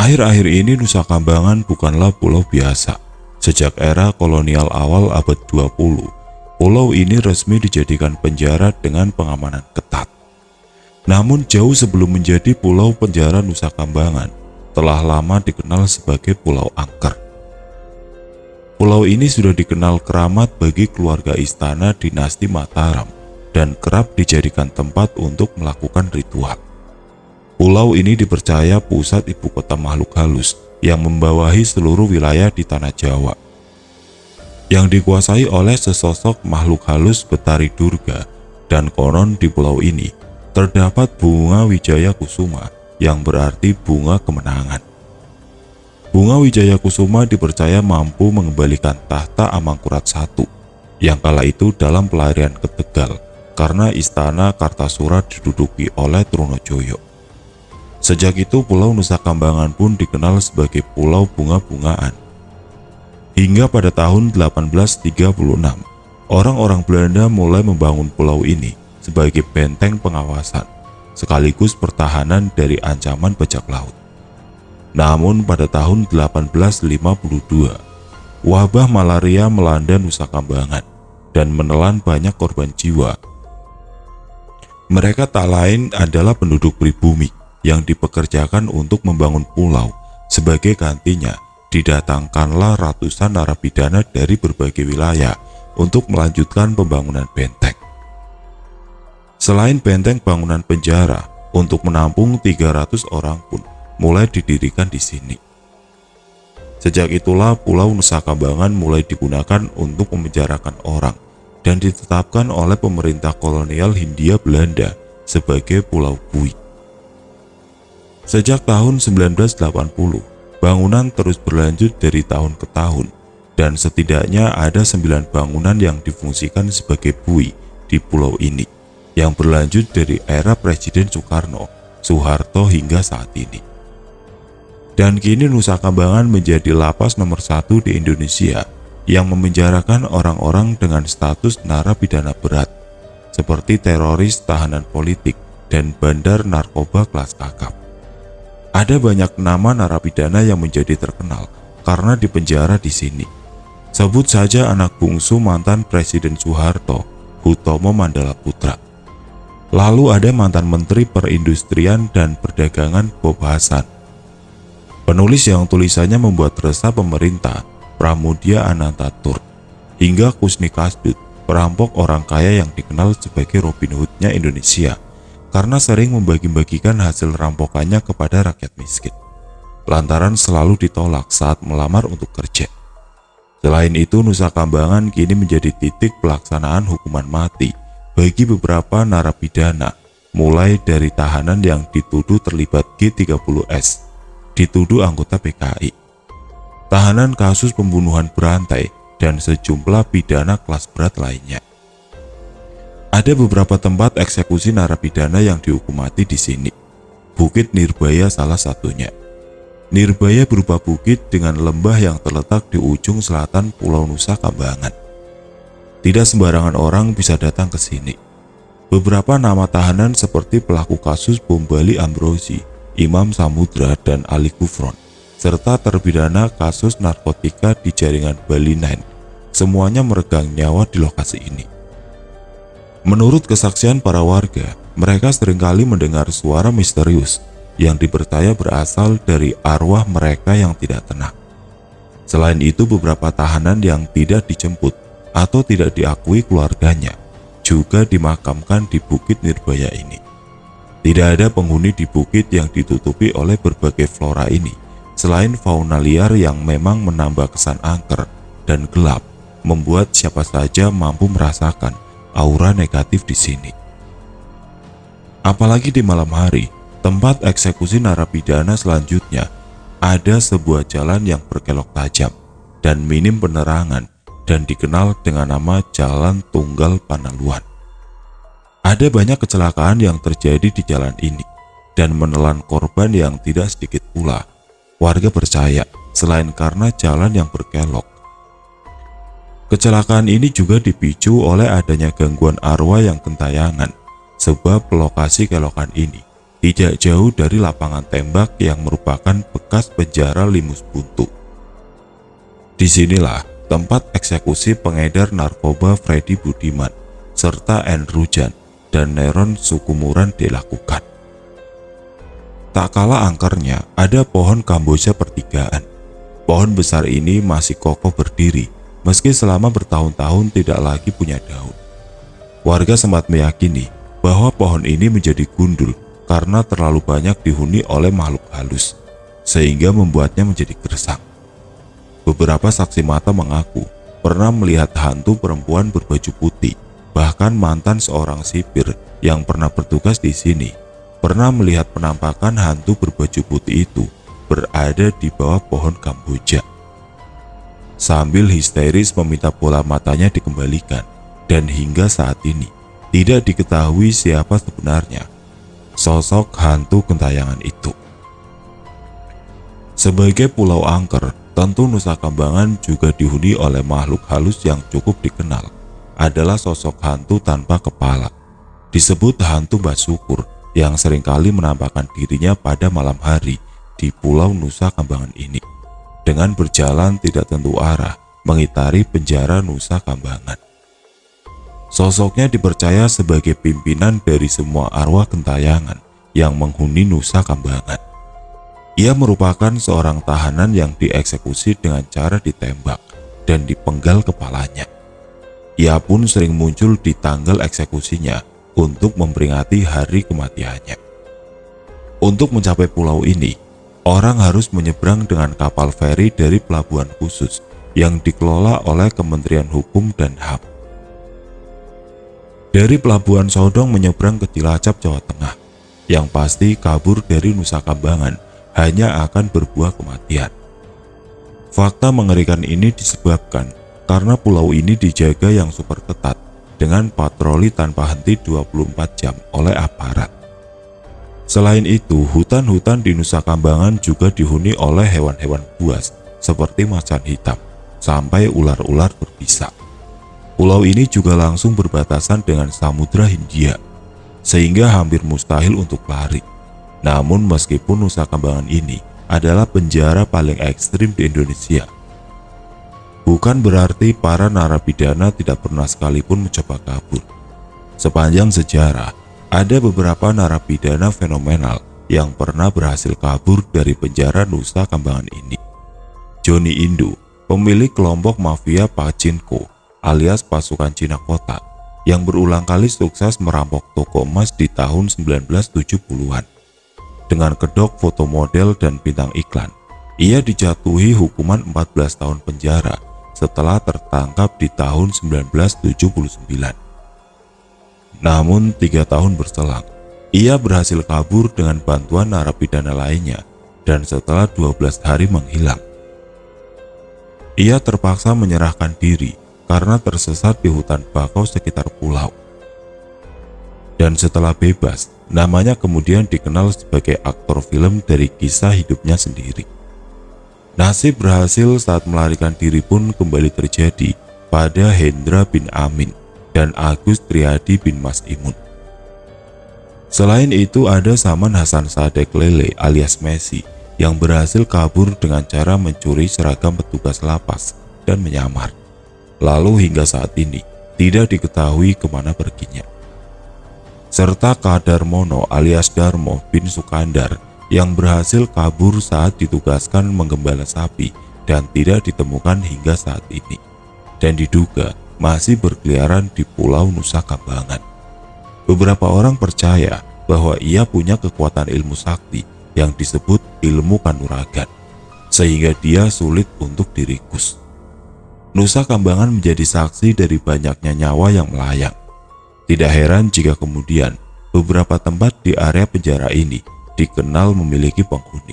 Akhir-akhir ini Nusa Kambangan bukanlah pulau biasa. Sejak era kolonial awal abad 20, pulau ini resmi dijadikan penjara dengan pengamanan ketat. Namun jauh sebelum menjadi pulau penjara, Nusa Kambangan telah lama dikenal sebagai Pulau Angker. Pulau ini sudah dikenal keramat bagi keluarga istana dinasti Mataram dan kerap dijadikan tempat untuk melakukan ritual. Pulau ini dipercaya pusat ibu kota makhluk halus yang membawahi seluruh wilayah di tanah Jawa, yang dikuasai oleh sesosok makhluk halus Betari Durga, dan konon di pulau ini terdapat bunga Wijaya Kusuma yang berarti bunga kemenangan. Bunga Wijaya Kusuma dipercaya mampu mengembalikan tahta Amangkurat I yang kala itu dalam pelarian ke Tegal karena istana Kartasura diduduki oleh Trunojoyo. Sejak itu Pulau Nusa Kambangan pun dikenal sebagai Pulau Bunga-bungaan. Hingga pada tahun 1836, orang-orang Belanda mulai membangun pulau ini sebagai benteng pengawasan, sekaligus pertahanan dari ancaman bajak laut. Namun pada tahun 1852, wabah malaria melanda Nusa Kambangan dan menelan banyak korban jiwa. Mereka tak lain adalah penduduk pribumi yang dipekerjakan untuk membangun pulau. Sebagai gantinya, didatangkanlah ratusan narapidana dari berbagai wilayah untuk melanjutkan pembangunan benteng. Selain benteng, bangunan penjara untuk menampung 300 orang pun mulai didirikan di sini. Sejak itulah Pulau Nusa Kambangan mulai digunakan untuk memenjarakan orang dan ditetapkan oleh pemerintah kolonial Hindia Belanda sebagai Pulau Bui. Sejak tahun 1980, bangunan terus berlanjut dari tahun ke tahun, dan setidaknya ada 9 bangunan yang difungsikan sebagai bui di pulau ini, yang berlanjut dari era Presiden Soekarno, Soeharto hingga saat ini. Dan kini Nusa Kambangan menjadi lapas nomor 1 di Indonesia yang memenjarakan orang-orang dengan status narapidana berat, seperti teroris, tahanan politik, dan bandar narkoba kelas kakap. Ada banyak nama narapidana yang menjadi terkenal karena dipenjara di sini. Sebut saja anak bungsu mantan Presiden Soeharto, Hutomo Mandala Putra. Lalu ada mantan Menteri Perindustrian dan Perdagangan Bob Hasan. Penulis yang tulisannya membuat resah pemerintah, Pramudia Anantatur, hingga Kusni Kasdut, perampok orang kaya yang dikenal sebagai Robin Hood-nya Indonesia, karena sering membagi-bagikan hasil rampokannya kepada rakyat miskin, lantaran selalu ditolak saat melamar untuk kerja. Selain itu, Nusa Kambangan kini menjadi titik pelaksanaan hukuman mati bagi beberapa narapidana, mulai dari tahanan yang dituduh terlibat G30S, dituduh anggota PKI, tahanan kasus pembunuhan berantai, dan sejumlah pidana kelas berat lainnya. Ada beberapa tempat eksekusi narapidana yang dihukum mati di sini. Bukit Nirbaya salah satunya. Nirbaya berupa bukit dengan lembah yang terletak di ujung selatan Pulau Nusa Kambangan. Tidak sembarangan orang bisa datang ke sini. Beberapa nama tahanan seperti pelaku kasus bom Bali Ambrosi, Imam Samudra, dan Ali Gufron, serta terpidana kasus narkotika di jaringan Bali Nine, semuanya meregang nyawa di lokasi ini. Menurut kesaksian para warga, mereka seringkali mendengar suara misterius yang dipercaya berasal dari arwah mereka yang tidak tenang. Selain itu, beberapa tahanan yang tidak dijemput atau tidak diakui keluarganya juga dimakamkan di Bukit Nirbaya ini. Tidak ada penghuni di bukit yang ditutupi oleh berbagai flora ini, selain fauna liar yang memang menambah kesan angker dan gelap, membuat siapa saja mampu merasakan aura negatif di sini. Apalagi di malam hari, tempat eksekusi narapidana selanjutnya ada sebuah jalan yang berkelok tajam dan minim penerangan dan dikenal dengan nama Jalan Tunggal Panaluan. Ada banyak kecelakaan yang terjadi di jalan ini dan menelan korban yang tidak sedikit pula. Warga percaya selain karena jalan yang berkelok, kecelakaan ini juga dipicu oleh adanya gangguan arwah yang gentayangan, sebab lokasi kelokan ini tidak jauh dari lapangan tembak yang merupakan bekas penjara Limus Buntu. Disinilah tempat eksekusi pengedar narkoba Freddy Budiman serta Andrew Jan dan Neron Sukumuran dilakukan. Tak kalah angkernya ada pohon Kamboja pertigaan. Pohon besar ini masih kokoh berdiri meski selama bertahun-tahun tidak lagi punya daun. Warga sempat meyakini bahwa pohon ini menjadi gundul karena terlalu banyak dihuni oleh makhluk halus, sehingga membuatnya menjadi gersang. Beberapa saksi mata mengaku pernah melihat hantu perempuan berbaju putih, bahkan mantan seorang sipir yang pernah bertugas di sini pernah melihat penampakan hantu berbaju putih itu berada di bawah pohon Kamboja. Sambil histeris meminta bola matanya dikembalikan, dan hingga saat ini tidak diketahui siapa sebenarnya sosok hantu gentayangan itu. Sebagai pulau angker, tentu Nusa Kambangan juga dihuni oleh makhluk halus yang cukup dikenal adalah sosok hantu tanpa kepala. Disebut hantu Basukur yang seringkali menampakkan dirinya pada malam hari di pulau Nusa Kambangan ini dengan berjalan tidak tentu arah mengitari penjara Nusa Kambangan. Sosoknya dipercaya sebagai pimpinan dari semua arwah gentayangan yang menghuni Nusa Kambangan. Ia merupakan seorang tahanan yang dieksekusi dengan cara ditembak dan dipenggal kepalanya. Ia pun sering muncul di tanggal eksekusinya untuk memperingati hari kematiannya. Untuk mencapai pulau ini, orang harus menyeberang dengan kapal feri dari pelabuhan khusus yang dikelola oleh Kementerian Hukum dan HAM. Dari Pelabuhan Sodong menyeberang ke Cilacap, Jawa Tengah. Yang pasti kabur dari Nusa Kambangan hanya akan berbuah kematian. Fakta mengerikan ini disebabkan karena pulau ini dijaga yang super ketat dengan patroli tanpa henti 24 jam oleh aparat. Selain itu, hutan-hutan di Nusa Kambangan juga dihuni oleh hewan-hewan buas seperti macan hitam sampai ular-ular berbisa. Pulau ini juga langsung berbatasan dengan Samudra Hindia, sehingga hampir mustahil untuk lari. Namun meskipun Nusa Kambangan ini adalah penjara paling ekstrim di Indonesia, bukan berarti para narapidana tidak pernah sekalipun mencoba kabur. Sepanjang sejarah, ada beberapa narapidana fenomenal yang pernah berhasil kabur dari penjara Nusa Kambangan ini. Johnny Indu, pemilik kelompok mafia Pachinko alias pasukan Cina Kotak, yang berulang kali sukses merampok toko emas di tahun 1970-an. Dengan kedok foto model dan bintang iklan, ia dijatuhi hukuman 14 tahun penjara setelah tertangkap di tahun 1979. Namun 3 tahun berselang, ia berhasil kabur dengan bantuan narapidana lainnya dan setelah 12 hari menghilang. Ia terpaksa menyerahkan diri karena tersesat di hutan bakau sekitar pulau. Dan setelah bebas, namanya kemudian dikenal sebagai aktor film dari kisah hidupnya sendiri. Nasib berhasil saat melarikan diri pun kembali terjadi pada Hendra bin Amin dan Agus Triadi bin Mas Imun. Selain itu ada Saman Hasan Sadek Lele alias Messi yang berhasil kabur dengan cara mencuri seragam petugas lapas dan menyamar. Lalu hingga saat ini tidak diketahui kemana perginya. Serta Kadarmono alias Darmo bin Sukandar yang berhasil kabur saat ditugaskan menggembala sapi dan tidak ditemukan hingga saat ini, dan diduga masih berkeliaran di Pulau Nusa Kambangan. Beberapa orang percaya bahwa ia punya kekuatan ilmu sakti yang disebut ilmu kanuragan, sehingga dia sulit untuk diringkus. Nusa Kambangan menjadi saksi dari banyaknya nyawa yang melayang. Tidak heran jika kemudian beberapa tempat di area penjara ini dikenal memiliki penghuni.